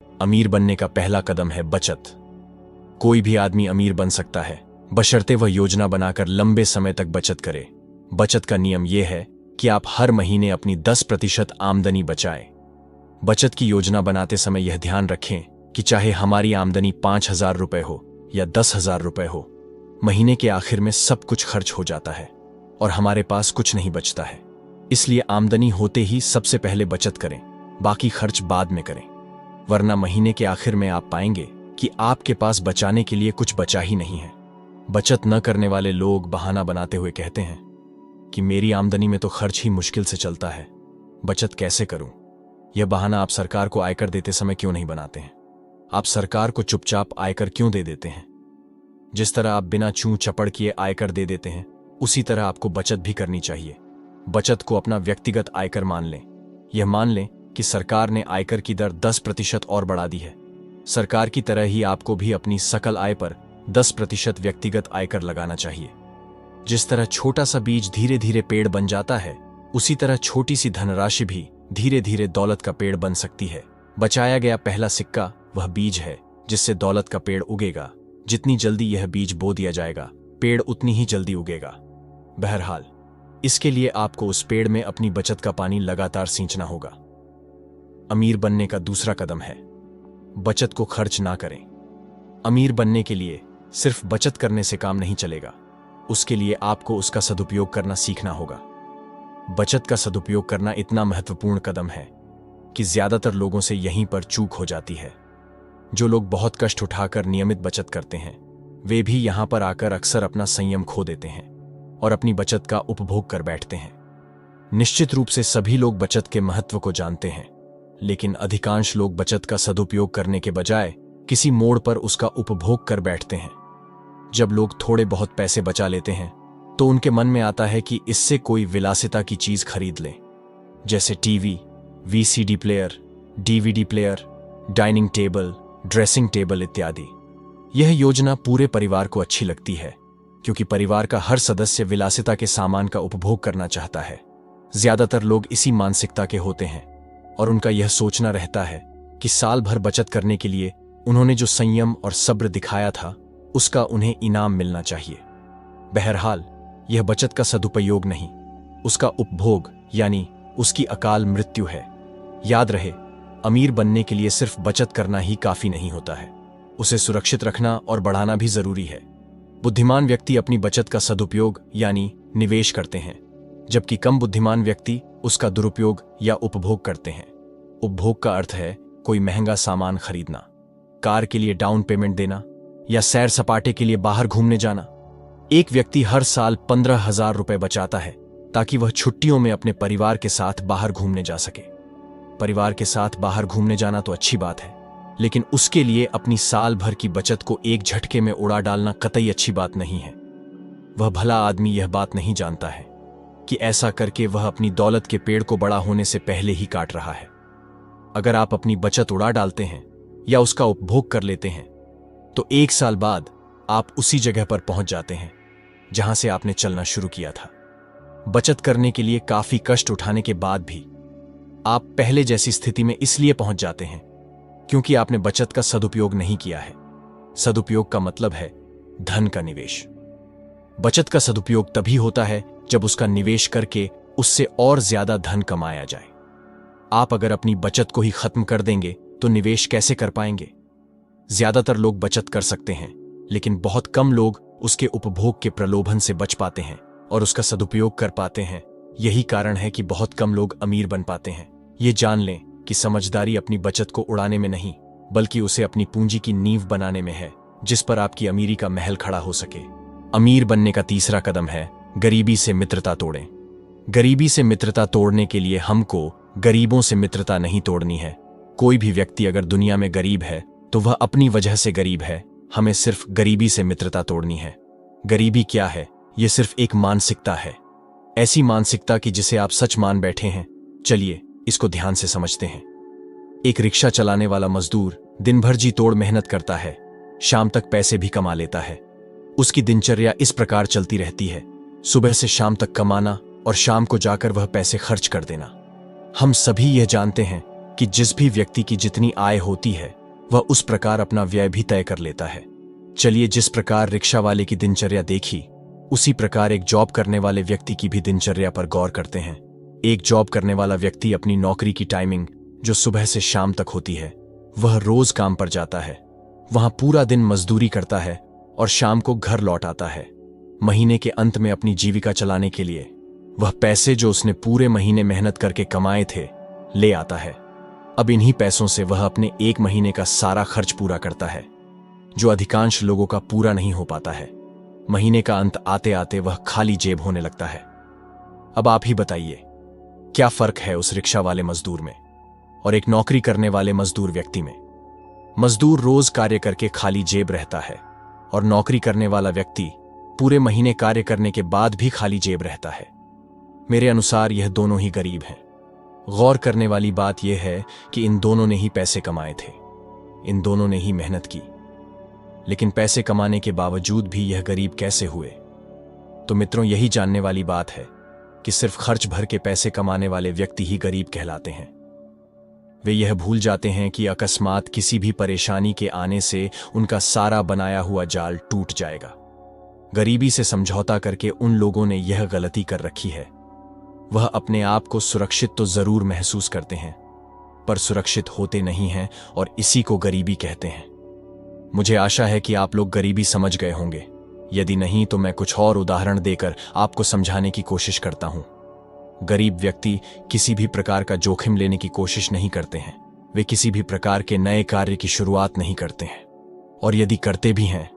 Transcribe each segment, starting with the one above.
अमीर बनने का पहला कदम है बचत। कोई भी आदमी अमीर बन सकता है, बशर्ते वह योजना बनाकर लंबे समय तक बचत करे। बचत का नियम यह है कि आप हर महीने अपनी 10% आमदनी बचाएं। बचत की योजना बनाते समय यह ध्यान रखें कि चाहे हमारी आमदनी 5,000 रुपए हो या 10,000 रुपए हो, महीने के आखिर में सब कुछ खर्च हो जाता है और हमारे पास कुछ नहीं बचता है। इसलिए आमदनी होते ही सबसे पहले बचत करें, बाकी खर्च बाद में करें, वरना महीने के आखिर में आप पाएंगे कि आपके पास बचाने के लिए कुछ बचा ही नहीं है। बचत न करने वाले लोग बहाना बनाते हुए कहते हैं कि मेरी आमदनी में तो खर्च ही मुश्किल से चलता है, बचत कैसे करूं? यह बहाना आप सरकार को आयकर देते समय क्यों नहीं बनाते हैं? आप सरकार को चुपचाप आयकर क्यों दे देते हैं? जिस तरह आप बिना चूं चपड़ किए आयकर दे देते हैं, उसी तरह आपको बचत भी करनी चाहिए। बचत को अपना व्यक्तिगत आयकर मान लें। यह मान लें कि सरकार ने आयकर की दर 10% और बढ़ा दी है। सरकार की तरह ही आपको भी अपनी सकल आय पर 10% व्यक्तिगत आयकर लगाना चाहिए। जिस तरह छोटा सा बीज धीरे धीरे पेड़ बन जाता है, उसी तरह छोटी सी धनराशि भी धीरे धीरे दौलत का पेड़ बन सकती है। बचाया गया पहला सिक्का वह बीज है जिससे दौलत का पेड़ उगेगा। जितनी जल्दी यह बीज बो दिया जाएगा, पेड़ उतनी ही जल्दी उगेगा। बहरहाल, इसके लिए आपको उस पेड़ में अपनी बचत का पानी लगातार सींचना होगा। अमीर बनने का दूसरा कदम है बचत को खर्च ना करें। अमीर बनने के लिए सिर्फ बचत करने से काम नहीं चलेगा, उसके लिए आपको उसका सदुपयोग करना सीखना होगा। बचत का सदुपयोग करना इतना महत्वपूर्ण कदम है कि ज्यादातर लोगों से यहीं पर चूक हो जाती है। जो लोग बहुत कष्ट उठाकर नियमित बचत करते हैं, वे भी यहां पर आकर अक्सर अपना संयम खो देते हैं और अपनी बचत का उपभोग कर बैठते हैं। निश्चित रूप से सभी लोग बचत के महत्व को जानते हैं, लेकिन अधिकांश लोग बचत का सदुपयोग करने के बजाय किसी मोड़ पर उसका उपभोग कर बैठते हैं। जब लोग थोड़े बहुत पैसे बचा लेते हैं तो उनके मन में आता है कि इससे कोई विलासिता की चीज खरीद लें, जैसे TV, VCD player, DVD player, dining table, dressing table इत्यादि। यह योजना पूरे परिवार को अच्छी लगती है क्योंकि परिवार का हर सदस्य विलासिता के सामान का उपभोग करना चाहता है। ज्यादातर लोग इसी मानसिकता के होते हैं और उनका यह सोचना रहता है कि साल भर बचत करने के लिए उन्होंने जो संयम और सब्र दिखाया था, उसका उन्हें इनाम मिलना चाहिए। बहरहाल, यह बचत का सदुपयोग नहीं, उसका उपभोग यानी उसकी अकाल मृत्यु है। याद रहे, अमीर बनने के लिए सिर्फ बचत करना ही काफी नहीं होता है, उसे सुरक्षित रखना और बढ़ाना भी जरूरी है। बुद्धिमान व्यक्ति अपनी बचत का सदुपयोग यानी निवेश करते हैं, जबकि कम बुद्धिमान व्यक्ति उसका दुरुपयोग या उपभोग करते हैं। उपभोग का अर्थ है कोई महंगा सामान खरीदना, कार के लिए डाउन पेमेंट देना या सैर सपाटे के लिए बाहर घूमने जाना। एक व्यक्ति हर साल 15,000 रुपए बचाता है ताकि वह छुट्टियों में अपने परिवार के साथ बाहर घूमने जा सके। परिवार के साथ बाहर घूमने जाना तो अच्छी बात है, लेकिन उसके लिए अपनी साल भर की बचत को एक झटके में उड़ा डालना कतई अच्छी बात नहीं है। वह भला आदमी यह बात नहीं जानता है कि ऐसा करके वह अपनी दौलत के पेड़ को बड़ा होने से पहले ही काट रहा है। अगर आप अपनी बचत उड़ा डालते हैं या उसका उपभोग कर लेते हैं, तो एक साल बाद आप उसी जगह पर पहुंच जाते हैं जहां से आपने चलना शुरू किया था। बचत करने के लिए काफी कष्ट उठाने के बाद भी आप पहले जैसी स्थिति में इसलिए पहुंच जाते हैं क्योंकि आपने बचत का सदुपयोग नहीं किया है। सदुपयोग का मतलब है धन का निवेश। बचत का सदुपयोग तभी होता है जब उसका निवेश करके उससे और ज्यादा धन कमाया जाए। आप अगर अपनी बचत को ही खत्म कर देंगे तो निवेश कैसे कर पाएंगे? ज्यादातर लोग बचत कर सकते हैं, लेकिन बहुत कम लोग उसके उपभोग के प्रलोभन से बच पाते हैं और उसका सदुपयोग कर पाते हैं। यही कारण है कि बहुत कम लोग अमीर बन पाते हैं। ये जान लें कि समझदारी अपनी बचत को उड़ाने में नहीं, बल्कि उसे अपनी पूंजी की नींव बनाने में है, जिस पर आपकी अमीरी का महल खड़ा हो सके। अमीर बनने का तीसरा कदम है गरीबी से मित्रता तोड़ें। गरीबी से मित्रता तोड़ने के लिए हमको गरीबों से मित्रता नहीं तोड़नी है। कोई भी व्यक्ति अगर दुनिया में गरीब है तो वह अपनी वजह से गरीब है। हमें सिर्फ गरीबी से मित्रता तोड़नी है। गरीबी क्या है? यह सिर्फ एक मानसिकता है, ऐसी मानसिकता कि जिसे आप सच मान बैठे हैं। चलिए इसको ध्यान से समझते हैं। एक रिक्शा चलाने वाला मजदूर दिन भर जी तोड़ मेहनत करता है, शाम तक पैसे भी कमा लेता है। उसकी दिनचर्या इस प्रकार चलती रहती है, सुबह से शाम तक कमाना और शाम को जाकर वह पैसे खर्च कर देना। हम सभी यह जानते हैं कि जिस भी व्यक्ति की जितनी आय होती है वह उस प्रकार अपना व्यय भी तय कर लेता है। चलिए, जिस प्रकार रिक्शा वाले की दिनचर्या देखी, उसी प्रकार एक जॉब करने वाले व्यक्ति की भी दिनचर्या पर गौर करते हैं। एक जॉब करने वाला व्यक्ति अपनी नौकरी की टाइमिंग, जो सुबह से शाम तक होती है, वह रोज काम पर जाता है, वहां पूरा दिन मजदूरी करता है और शाम को घर लौट आता है। महीने के अंत में अपनी जीविका चलाने के लिए वह पैसे जो उसने पूरे महीने मेहनत करके कमाए थे ले आता है। अब इन्हीं पैसों से वह अपने एक महीने का सारा खर्च पूरा करता है, जो अधिकांश लोगों का पूरा नहीं हो पाता है। महीने का अंत आते आते वह खाली जेब होने लगता है। अब आप ही बताइए, क्या फर्क है उस रिक्शा वाले मजदूर में और एक नौकरी करने वाले मजदूर व्यक्ति में? मजदूर रोज कार्य करके खाली जेब रहता है और नौकरी करने वाला व्यक्ति पूरे महीने कार्य करने के बाद भी खाली जेब रहता है। मेरे अनुसार यह दोनों ही गरीब हैं। गौर करने वाली बात यह है कि इन दोनों ने ही पैसे कमाए थे, इन दोनों ने ही मेहनत की, लेकिन पैसे कमाने के बावजूद भी यह गरीब कैसे हुए? तो मित्रों, यही जानने वाली बात है कि सिर्फ खर्च भर के पैसे कमाने वाले व्यक्ति ही गरीब कहलाते हैं। वे यह भूल जाते हैं कि अकस्मात किसी भी परेशानी के आने से उनका सारा बनाया हुआ जाल टूट जाएगा। गरीबी से समझौता करके उन लोगों ने यह गलती कर रखी है, वह अपने आप को सुरक्षित तो जरूर महसूस करते हैं, पर सुरक्षित होते नहीं हैं और इसी को गरीबी कहते हैं। मुझे आशा है कि आप लोग गरीबी समझ गए होंगे। यदि नहीं तो मैं कुछ और उदाहरण देकर आपको समझाने की कोशिश करता हूं। गरीब व्यक्ति किसी भी प्रकार का जोखिम लेने की कोशिश नहीं करते हैं। वे किसी भी प्रकार के नए कार्य की शुरुआत नहीं करते हैं, और यदि करते भी हैं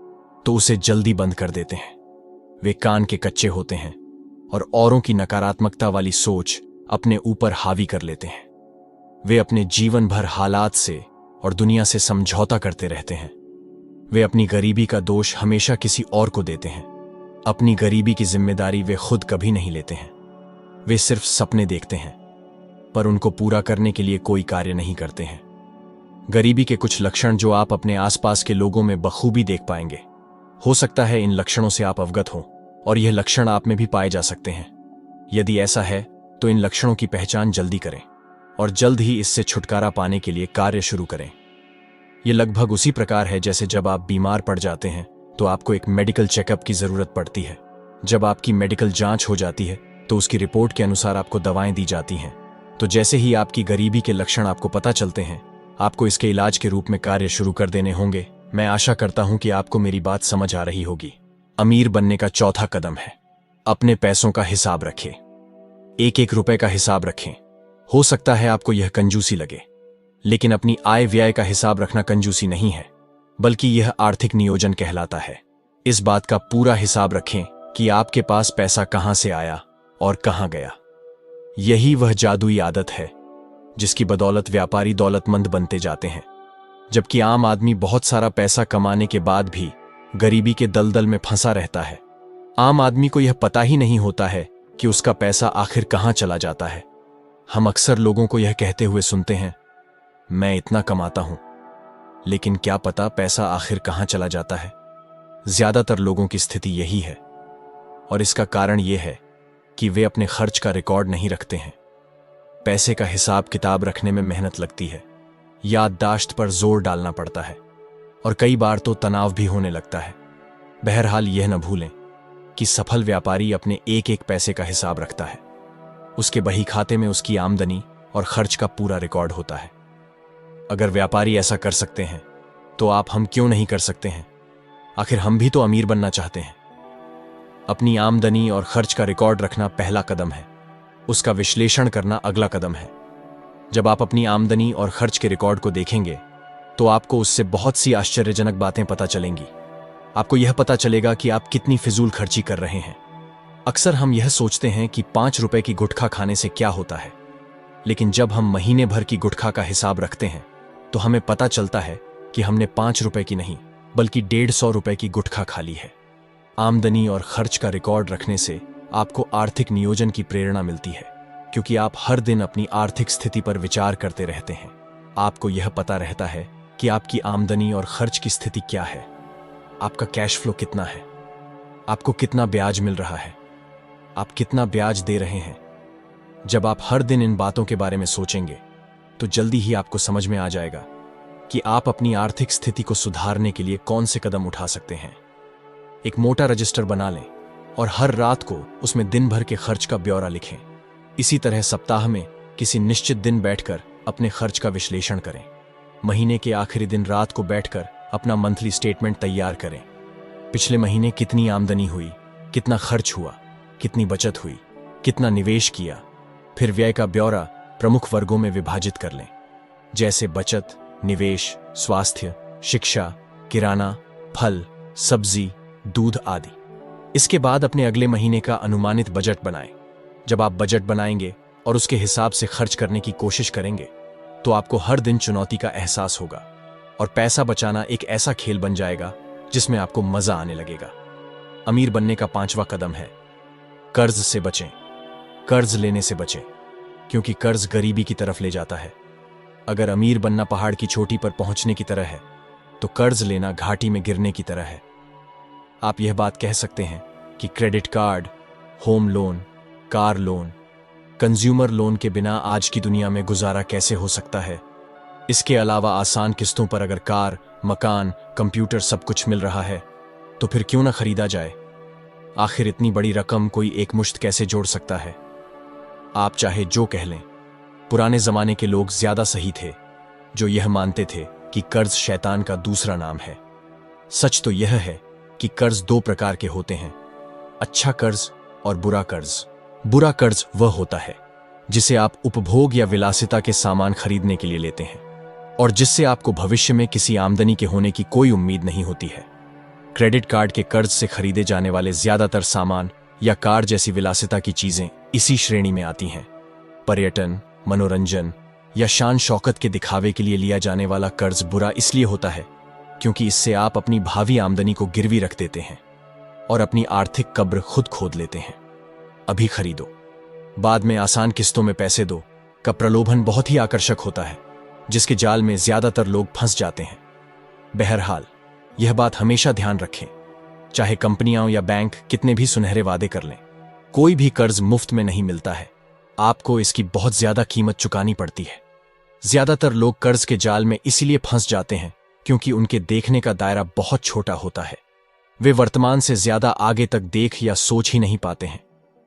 तो उसे जल्दी बंद कर देते हैं। वे कान के कच्चे होते हैं और औरों की नकारात्मकता वाली सोच अपने ऊपर हावी कर लेते हैं। वे अपने जीवन भर हालात से और दुनिया से समझौता करते रहते हैं। वे अपनी गरीबी का दोष हमेशा किसी और को देते हैं। अपनी गरीबी की जिम्मेदारी वे खुद कभी नहीं लेते हैं। वे सिर्फ सपने देखते हैं, पर उनको पूरा करने के लिए कोई कार्य नहीं करते हैं। गरीबी के कुछ लक्षण जो आप अपने आसपास के लोगों में बखूबी देख पाएंगे। हो सकता है इन लक्षणों से आप अवगत हो और यह लक्षण आप में भी पाए जा सकते हैं। यदि ऐसा है तो इन लक्षणों की पहचान जल्दी करें और जल्द ही इससे छुटकारा पाने के लिए कार्य शुरू करें। यह लगभग उसी प्रकार है जैसे जब आप बीमार पड़ जाते हैं तो आपको एक मेडिकल चेकअप की जरूरत पड़ती है। जब आपकी मेडिकल जांच हो जाती है तो उसकी रिपोर्ट के अनुसार आपको दवाएं दी जाती हैं। तो जैसे ही आपकी गरीबी के लक्षण आपको पता चलते हैं, आपको इसके इलाज के रूप में कार्य शुरू कर देने होंगे। मैं आशा करता हूं कि आपको मेरी बात समझ आ रही होगी। अमीर बनने का चौथा कदम है, अपने पैसों का हिसाब रखें। एक एक रुपए का हिसाब रखें। हो सकता है आपको यह कंजूसी लगे, लेकिन अपनी आय व्यय का हिसाब रखना कंजूसी नहीं है, बल्कि यह आर्थिक नियोजन कहलाता है। इस बात का पूरा हिसाब रखें कि आपके पास पैसा कहां से आया और कहां गया। यही वह जादुई आदत है जिसकी बदौलत व्यापारी दौलतमंद बनते जाते हैं, जबकि आम आदमी बहुत सारा पैसा कमाने के बाद भी गरीबी के दलदल में फंसा रहता है। आम आदमी को यह पता ही नहीं होता है कि उसका पैसा आखिर कहां चला जाता है। हम अक्सर लोगों को यह कहते हुए सुनते हैं, मैं इतना कमाता हूं, लेकिन क्या पता पैसा आखिर कहां चला जाता है। ज्यादातर लोगों की स्थिति यही है, और इसका कारण यह है कि वे अपने खर्च का रिकॉर्ड नहीं रखते हैं। पैसे का हिसाब किताब रखने में मेहनत लगती है, याददाश्त पर जोर डालना पड़ता है, और कई बार तो तनाव भी होने लगता है। बहरहाल यह न भूलें कि सफल व्यापारी अपने एक एक पैसे का हिसाब रखता है। उसके बही खाते में उसकी आमदनी और खर्च का पूरा रिकॉर्ड होता है। अगर व्यापारी ऐसा कर सकते हैं तो हम क्यों नहीं कर सकते हैं? आखिर हम भी तो अमीर बनना चाहते हैं। अपनी आमदनी और खर्च का रिकॉर्ड रखना पहला कदम है, उसका विश्लेषण करना अगला कदम है। जब आप अपनी आमदनी और खर्च के रिकॉर्ड को देखेंगे तो आपको उससे बहुत सी आश्चर्यजनक बातें पता चलेंगी। आपको यह पता चलेगा कि आप कितनी फिजूल खर्ची कर रहे हैं। अक्सर हम यह सोचते हैं कि 5 रुपए की गुटखा खाने से क्या होता है, लेकिन जब हम महीने भर की गुटखा का हिसाब रखते हैं तो हमें पता चलता है कि हमने 5 रुपए की नहीं बल्कि 150 रुपए की गुटखा खा ली है। आमदनी और खर्च का रिकॉर्ड रखने से आपको आर्थिक नियोजन की प्रेरणा मिलती है, क्योंकि आप हर दिन अपनी आर्थिक स्थिति पर विचार करते रहते हैं। आपको यह पता रहता है कि आपकी आमदनी और खर्च की स्थिति क्या है, आपका कैश फ्लो कितना है, आपको कितना ब्याज मिल रहा है, आप कितना ब्याज दे रहे हैं। जब आप हर दिन इन बातों के बारे में सोचेंगे तो जल्दी ही आपको समझ में आ जाएगा कि आप अपनी आर्थिक स्थिति को सुधारने के लिए कौन से कदम उठा सकते हैं। एक मोटा रजिस्टर बना लें और हर रात को उसमें दिन भर के खर्च का ब्यौरा लिखें। इसी तरह सप्ताह में किसी निश्चित दिन बैठकर अपने खर्च का विश्लेषण करें। महीने के आखिरी दिन रात को बैठकर अपना मंथली स्टेटमेंट तैयार करें। पिछले महीने कितनी आमदनी हुई, कितना खर्च हुआ, कितनी बचत हुई, कितना निवेश किया। फिर व्यय का ब्यौरा प्रमुख वर्गों में विभाजित कर लें, जैसे बचत, निवेश, स्वास्थ्य, शिक्षा, किराना, फल, सब्जी, दूध आदि। इसके बाद अपने अगले महीने का अनुमानित बजट बनाएं। जब आप बजट बनाएंगे और उसके हिसाब से खर्च करने की कोशिश करेंगे तो आपको हर दिन चुनौती का एहसास होगा और पैसा बचाना एक ऐसा खेल बन जाएगा जिसमें आपको मजा आने लगेगा। अमीर बनने का 5वां कदम है कर्ज से बचें। कर्ज लेने से बचें, क्योंकि कर्ज गरीबी की तरफ ले जाता है। अगर अमीर बनना पहाड़ की चोटी पर पहुंचने की तरह है तो कर्ज लेना घाटी में गिरने की तरह है। आप यह बात कह सकते हैं कि credit card, home loan, car loan, consumer loan के बिना आज की दुनिया में गुजारा कैसे हो सकता है। इसके अलावा आसान किस्तों पर अगर कार, मकान, कंप्यूटर सब कुछ मिल रहा है तो फिर क्यों ना खरीदा जाए। आखिर इतनी बड़ी रकम कोई एक मुश्त कैसे जोड़ सकता है। आप चाहे जो कह लें, पुराने जमाने के लोग ज्यादा सही थे जो यह मानते थे कि कर्ज शैतान का दूसरा नाम है। सच तो यह है कि कर्ज 2 प्रकार के होते हैं, अच्छा कर्ज और बुरा कर्ज। बुरा कर्ज वह होता है जिसे आप उपभोग या विलासिता के सामान खरीदने के लिए लेते हैं और जिससे आपको भविष्य में किसी आमदनी के होने की कोई उम्मीद नहीं होती है। क्रेडिट कार्ड के कर्ज से खरीदे जाने वाले ज्यादातर सामान या कार जैसी विलासिता की चीजें इसी श्रेणी में आती हैं। पर्यटन, मनोरंजन या शान शौकत के दिखावे के लिए लिया जाने वाला कर्ज बुरा इसलिए होता है क्योंकि इससे आप अपनी भावी आमदनी को गिरवी रख देते हैं और अपनी आर्थिक कब्र खुद खोद लेते हैं। अभी खरीदो, बाद में आसान किस्तों में पैसे दो का प्रलोभन बहुत ही आकर्षक होता है, जिसके जाल में ज्यादातर लोग फंस जाते हैं। बहरहाल, यह बात हमेशा ध्यान रखें, चाहे कंपनियां या बैंक कितने भी सुनहरे वादे कर लें, कोई भी कर्ज मुफ्त में नहीं मिलता है। आपको इसकी बहुत ज्यादा कीमत चुकानी पड़ती है। ज्यादातर लोग कर्ज के जाल में इसीलिए फंस जाते हैं क्योंकि उनके देखने का दायरा बहुत छोटा होता है। वे वर्तमान से ज्यादा आगे तक देख या सोच ही नहीं पाते हैं।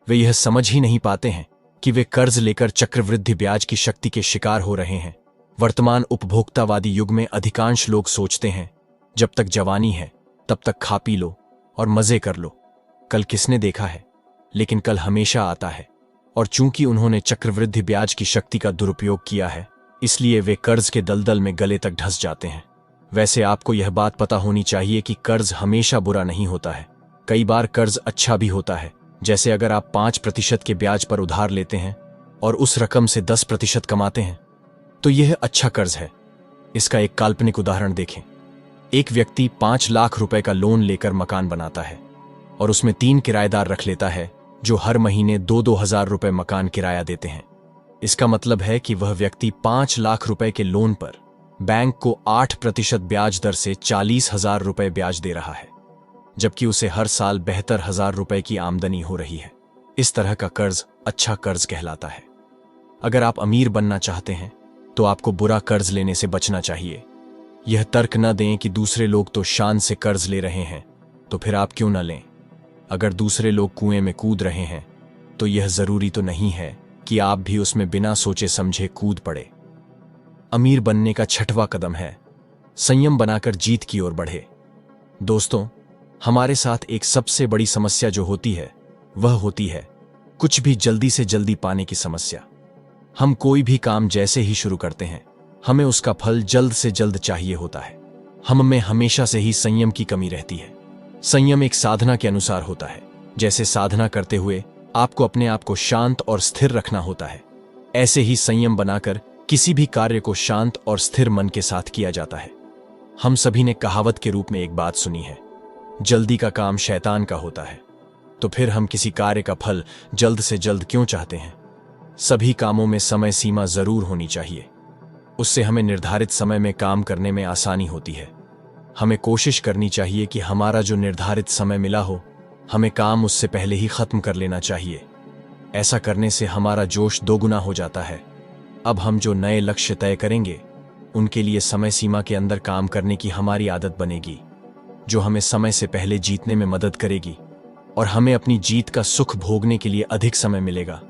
वे यह समझ ही नहीं पाते हैं कि वे कर्ज लेकर चक्रवृद्धि ब्याज की शक्ति के शिकार हो रहे हैं। वर्तमान उपभोक्तावादी युग में अधिकांश लोग सोचते हैं, जब तक जवानी है तब तक खा पी लो और मजे कर लो, कल किसने देखा है। लेकिन कल हमेशा आता है और चूंकि उन्होंने चक्रवृद्धि ब्याज की शक्ति का दुरुपयोग किया है, इसलिए वे कर्ज के दलदल में गले तक धंस जाते हैं। वैसे आपको यह बात पता होनी चाहिए कि कर्ज हमेशा बुरा नहीं होता है। कई बार कर्ज अच्छा भी होता है। जैसे अगर आप 5% के ब्याज पर उधार लेते हैं और उस रकम से 10% कमाते हैं तो यह अच्छा कर्ज है। इसका एक काल्पनिक उदाहरण देखें। एक व्यक्ति 5 लाख रुपए का लोन लेकर मकान बनाता है और उसमें 3 किराएदार रख लेता है जो हर महीने 2-2 हजार रुपए मकान किराया देते हैं। इसका मतलब है कि वह व्यक्ति 5 लाख रुपए के लोन पर बैंक को 8% ब्याज दर से 40,000 रुपए ब्याज दे रहा है, जबकि उसे हर साल 72,000 रुपए की आमदनी हो रही है। इस तरह का कर्ज अच्छा कर्ज कहलाता है। अगर आप अमीर बनना चाहते हैं तो आपको बुरा कर्ज लेने से बचना चाहिए। यह तर्क न दें कि दूसरे लोग तो शान से कर्ज ले रहे हैं तो फिर आप क्यों न लें। अगर दूसरे लोग कुएं में कूद रहे हैं तो यह जरूरी तो नहीं है कि आप भी उसमें बिना सोचे समझे कूद पड़े। अमीर बनने का 6वां कदम है संयम बनाकर जीत की ओर बढ़े। दोस्तों, हमारे साथ एक सबसे बड़ी समस्या जो होती है वह होती है कुछ भी जल्दी से जल्दी पाने की समस्या। हम कोई भी काम जैसे ही शुरू करते हैं हमें उसका फल जल्द से जल्द चाहिए होता है। हम में हमेशा से ही संयम की कमी रहती है। संयम एक साधना के अनुसार होता है। जैसे साधना करते हुए आपको अपने आप को शांत और स्थिर रखना होता है, ऐसे ही संयम बनाकर किसी भी कार्य को शांत और स्थिर मन के साथ किया जाता है। हम सभी ने कहावत के रूप में एक बात सुनी है, जल्दी का काम शैतान का होता है। तो फिर हम किसी कार्य का फल जल्द से जल्द क्यों चाहते हैं। सभी कामों में समय सीमा जरूर होनी चाहिए, उससे हमें निर्धारित समय में काम करने में आसानी होती है। हमें कोशिश करनी चाहिए कि हमारा जो निर्धारित समय मिला हो हमें काम उससे पहले ही खत्म कर लेना चाहिए। ऐसा करने से हमारा जोश दोगुना हो जाता है अब हम जो नए लक्ष्य तय करेंगे उनके लिए समय सीमा के अंदर काम करने की हमारी आदत बनेगी, जो हमें समय से पहले जीतने में मदद करेगी और हमें अपनी जीत का सुख भोगने के लिए अधिक समय मिलेगा।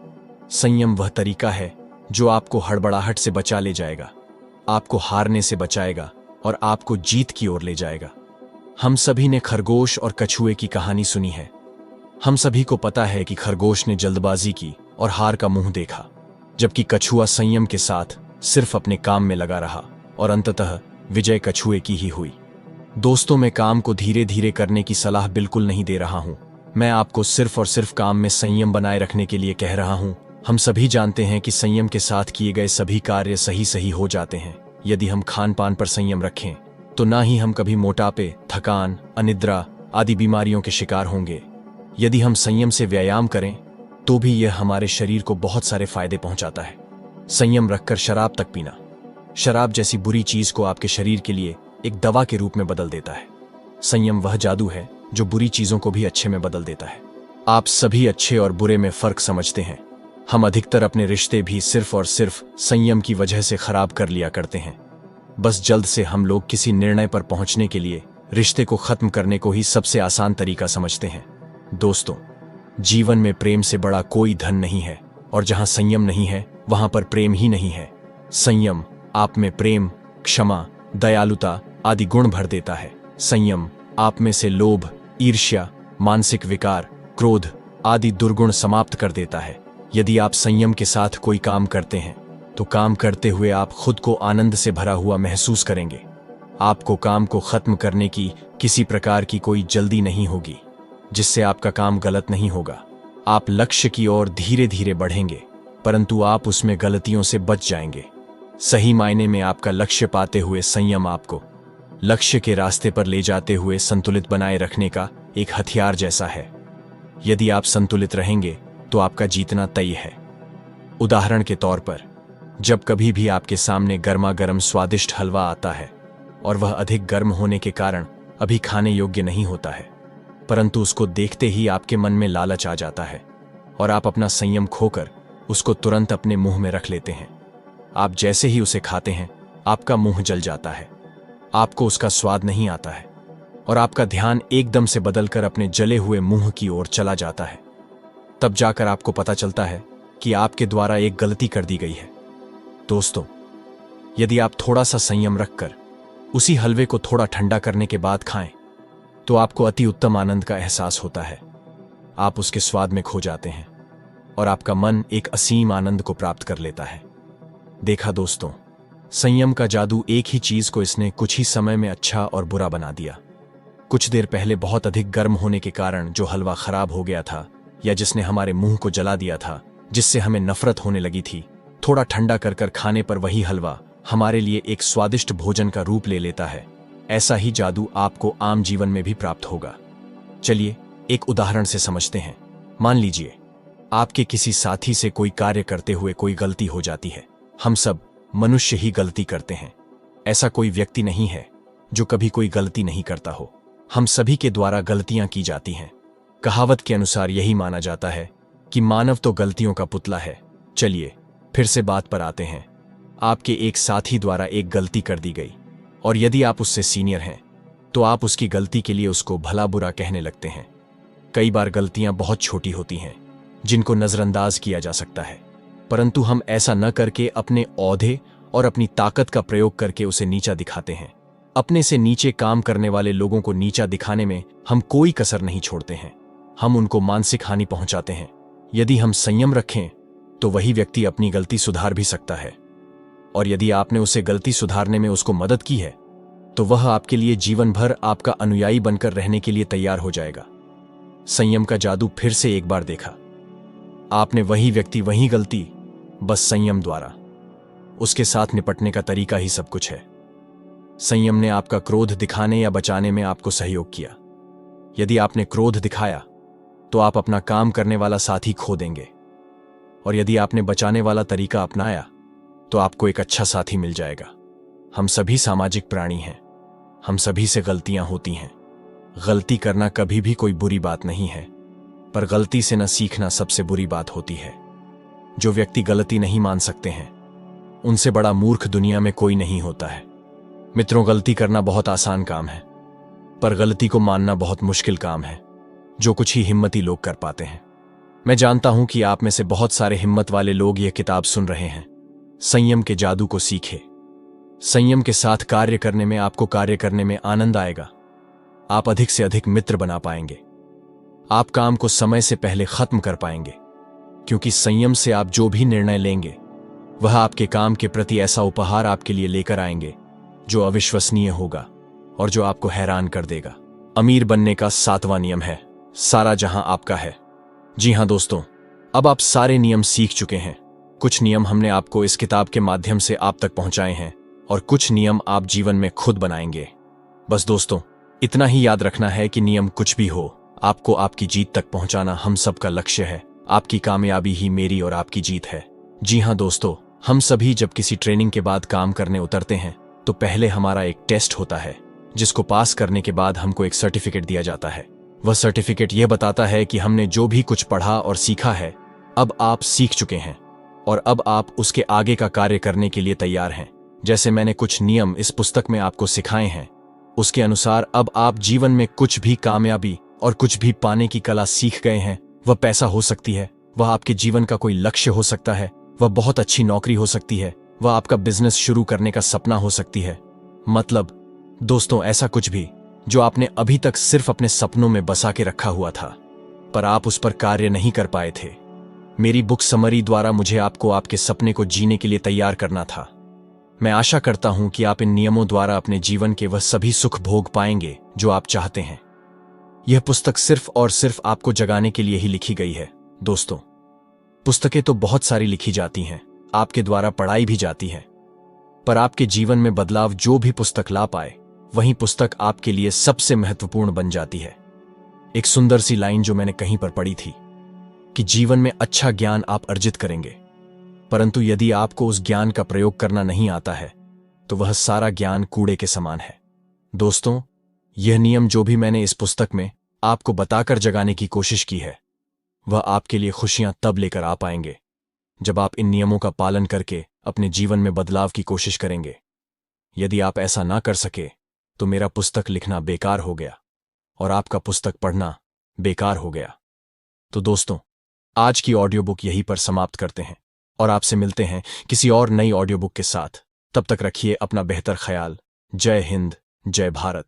संयम वह तरीका है जो आपको हड़बड़ाहट से बचा ले जाएगा, आपको हारने से बचाएगा और आपको जीत की ओर ले जाएगा। हम सभी ने खरगोश और कछुए की कहानी सुनी है। हम सभी को पता है कि खरगोश ने जल्दबाजी की और हार का मुंह देखा, जबकि कछुआ संयम के साथ सिर्फ अपने काम में लगा रहा और अंततः विजय कछुए की ही हुई। दोस्तों, मैं काम को धीरे धीरे करने की सलाह बिल्कुल नहीं दे रहा हूं। मैं आपको सिर्फ और सिर्फ काम में संयम बनाए रखने के लिए कह रहा हूं। हम सभी जानते हैं कि संयम के साथ किए गए सभी कार्य सही सही हो जाते हैं। यदि हम खान पान पर संयम रखें तो ना ही हम कभी मोटापे, थकान, अनिद्रा आदि बीमारियों के शिकार होंगे। यदि हम संयम से व्यायाम करें तो भी यह हमारे शरीर को बहुत सारे फायदे पहुंचाता है। संयम रखकर शराब तक पीना, शराब जैसी बुरी चीज को आपके शरीर के लिए एक दवा के रूप में बदल देता है। संयम वह जादू है जो बुरी चीजों को भी अच्छे में बदल देता है। आप सभी अच्छे और बुरे में फर्क समझते हैं। हम अधिकतर अपने रिश्ते भी सिर्फ और सिर्फ संयम की वजह से खराब कर लिया करते हैं। बस जल्द से हम लोग किसी निर्णय पर पहुंचने के लिए रिश्ते को खत्म करने को ही सबसे आसान तरीका समझते हैं। दोस्तों, जीवन में प्रेम से बड़ा कोई धन नहीं है और जहां संयम नहीं है वहां पर प्रेम ही नहीं है। संयम आप में प्रेम, क्षमा, दयालुता आदि गुण भर देता है। संयम आप में से लोभ, ईर्ष्या, मानसिक विकार, क्रोध आदि दुर्गुण समाप्त कर देता है। यदि आप संयम के साथ कोई काम करते हैं तो काम करते हुए आप खुद को आनंद से भरा हुआ महसूस करेंगे। आपको काम को खत्म करने की किसी प्रकार की कोई जल्दी नहीं होगी, जिससे आपका काम गलत नहीं होगा। आप लक्ष्य की ओर धीरे धीरे बढ़ेंगे, परंतु आप उसमें गलतियों से बच जाएंगे। सही मायने में आपका लक्ष्य पाते हुए संयम आपको लक्ष्य के रास्ते पर ले जाते हुए संतुलित बनाए रखने का एक हथियार जैसा है। यदि आप संतुलित रहेंगे तो आपका जीतना तय है। उदाहरण के तौर पर, जब कभी भी आपके सामने गर्मा गर्म स्वादिष्ट हलवा आता है और वह अधिक गर्म होने के कारण अभी खाने योग्य नहीं होता है, परंतु उसको देखते ही आपके मन में लालच आ जाता है और आप अपना संयम खोकर उसको तुरंत अपने मुंह में रख लेते हैं। आप जैसे ही उसे खाते हैं आपका मुंह जल जाता है, आपको उसका स्वाद नहीं आता है और आपका ध्यान एकदम से बदलकर अपने जले हुए मुंह की ओर चला जाता है। तब जाकर आपको पता चलता है कि आपके द्वारा एक गलती कर दी गई है। दोस्तों, यदि आप थोड़ा सा संयम रखकर उसी हलवे को थोड़ा ठंडा करने के बाद खाएं तो आपको अति उत्तम आनंद का एहसास होता है। आप उसके स्वाद में खो जाते हैं और आपका मन एक असीम आनंद को प्राप्त कर लेता है। देखा दोस्तों, संयम का जादू, एक ही चीज को इसने कुछ ही समय में अच्छा और बुरा बना दिया। कुछ देर पहले बहुत अधिक गर्म होने के कारण जो हलवा खराब हो गया था या जिसने हमारे मुंह को जला दिया था, जिससे हमें नफरत होने लगी थी, थोड़ा ठंडा कर कर खाने पर वही हलवा हमारे लिए एक स्वादिष्ट भोजन का रूप ले लेता है। ऐसा ही जादू आपको आम जीवन में भी प्राप्त होगा। चलिए एक उदाहरण से समझते हैं। मान लीजिए आपके किसी साथी से कोई कार्य करते हुए कोई गलती हो जाती है। हम सब मनुष्य ही गलती करते हैं। ऐसा कोई व्यक्ति नहीं है जो कभी कोई गलती नहीं करता हो। हम सभी के द्वारा गलतियां की जाती हैं। कहावत के अनुसार यही माना जाता है कि मानव तो गलतियों का पुतला है। चलिए फिर से बात पर आते हैं। आपके एक साथी द्वारा एक गलती कर दी गई और यदि आप उससे सीनियर हैं तो आप उसकी गलती के लिए उसको भला बुरा कहने लगते हैं। कई बार गलतियां बहुत छोटी होती हैं जिनको नजरअंदाज किया जा सकता है, परंतु हम ऐसा न करके अपने औहदे और अपनी ताकत का प्रयोग करके उसे नीचा दिखाते हैं। अपने से नीचे काम करने वाले लोगों को नीचा दिखाने में हम कोई कसर नहीं छोड़ते हैं। हम उनको मानसिक हानि पहुंचाते हैं। यदि हम संयम रखें तो वही व्यक्ति अपनी गलती सुधार भी सकता है, और यदि आपने उसे गलती सुधारने में उसको मदद की है तो वह आपके लिए जीवन भर आपका अनुयायी बनकर रहने के लिए तैयार हो जाएगा। संयम का जादू फिर से एक बार देखा। आपने वही व्यक्ति, वही गलती, बस संयम द्वारा उसके साथ निपटने का तरीका ही सब कुछ है। संयम ने आपका क्रोध दिखाने या बचाने में आपको सहयोग किया। यदि आपने क्रोध दिखाया तो आप अपना काम करने वाला साथी खो देंगे, और यदि आपने बचाने वाला तरीका अपनाया तो आपको एक अच्छा साथी मिल जाएगा। हम सभी सामाजिक प्राणी हैं। हम सभी से गलतियां होती हैं। गलती करना कभी भी कोई बुरी बात नहीं है, पर गलती से न सीखना सबसे बुरी बात होती है। जो व्यक्ति गलती नहीं मान सकते हैं उनसे बड़ा मूर्ख दुनिया में कोई नहीं होता है। मित्रों, गलती करना बहुत आसान काम है, पर गलती को मानना बहुत मुश्किल काम है, जो कुछ ही हिम्मती लोग कर पाते हैं। मैं जानता हूं कि आप में से बहुत सारे हिम्मत वाले लोग यह किताब सुन रहे हैं। संयम के जादू को सीखे। संयम के साथ कार्य करने में आपको कार्य करने में आनंद आएगा। आप अधिक से अधिक मित्र बना पाएंगे। आप काम को समय से पहले खत्म कर पाएंगे, क्योंकि संयम से आप जो भी निर्णय लेंगे वह आपके काम के प्रति ऐसा उपहार आपके लिए लेकर आएंगे जो अविश्वसनीय होगा और जो आपको हैरान कर देगा। अमीर बनने का 7वां नियम है, सारा जहां आपका है। जी हां दोस्तों, अब आप सारे नियम सीख चुके हैं। कुछ नियम हमने आपको इस किताब के माध्यम से आप तक पहुंचाए हैं और कुछ नियम आप जीवन में खुद बनाएंगे। बस दोस्तों, इतना ही याद रखना है कि नियम कुछ भी हो, आपको आपकी जीत तक पहुंचाना हम सबका लक्ष्य है। आपकी कामयाबी ही मेरी और आपकी जीत है। जी हां दोस्तों, हम सभी जब किसी ट्रेनिंग के बाद काम करने उतरते हैं तो पहले हमारा एक टेस्ट होता है, जिसको पास करने के बाद हमको एक सर्टिफिकेट दिया जाता है। वह सर्टिफिकेट यह बताता है कि हमने जो भी कुछ पढ़ा और सीखा है, अब आप सीख चुके हैं और अब आप उसके आगे का कार्य करने के लिए तैयार हैं। जैसे मैंने कुछ नियम इस पुस्तक में आपको सिखाए हैं, उसके अनुसार अब आप जीवन में कुछ भी कामयाबी और कुछ भी पाने की कला सीख गए हैं। वह पैसा हो सकती है, वह आपके जीवन का कोई लक्ष्य हो सकता है, वह बहुत अच्छी नौकरी हो सकती है, वह आपका बिजनेस शुरू करने का सपना हो सकती है। मतलब दोस्तों, ऐसा कुछ भी जो आपने अभी तक सिर्फ अपने सपनों में बसा के रखा हुआ था, पर आप उस पर कार्य नहीं कर पाए थे। मेरी बुक समरी द्वारा मुझे आपको आपके सपने को जीने के लिए तैयार करना था। मैं आशा करता हूं कि आप इन नियमों द्वारा अपने जीवन के वह सभी सुख भोग पाएंगे जो आप चाहते हैं। यह पुस्तक सिर्फ और सिर्फ आपको जगाने के लिए ही लिखी गई है। दोस्तों, पुस्तकें तो बहुत सारी लिखी जाती हैं, आपके द्वारा पढ़ाई भी जाती है, पर आपके जीवन में बदलाव जो भी पुस्तक ला पाए, वही पुस्तक आपके लिए सबसे महत्वपूर्ण बन जाती है। एक सुंदर सी लाइन जो मैंने कहीं पर पढ़ी थी कि जीवन में अच्छा ज्ञान आप अर्जित करेंगे, परंतु यदि आपको उस ज्ञान का प्रयोग करना नहीं आता है तो वह सारा ज्ञान कूड़े के समान है। दोस्तों, यह नियम जो भी मैंने इस पुस्तक में आपको बताकर जगाने की कोशिश की है, वह आपके लिए खुशियां तब लेकर आ पाएंगे जब आप इन नियमों का पालन करके अपने जीवन में बदलाव की कोशिश करेंगे। यदि आप ऐसा ना कर सके तो मेरा पुस्तक लिखना बेकार हो गया और आपका पुस्तक पढ़ना बेकार हो गया। तो दोस्तों, आज की ऑडियो बुक यहीं पर समाप्त करते हैं और आपसे मिलते हैं किसी और नई ऑडियो बुक के साथ। तब तक रखिए अपना बेहतर ख्याल। जय हिंद, जय भारत।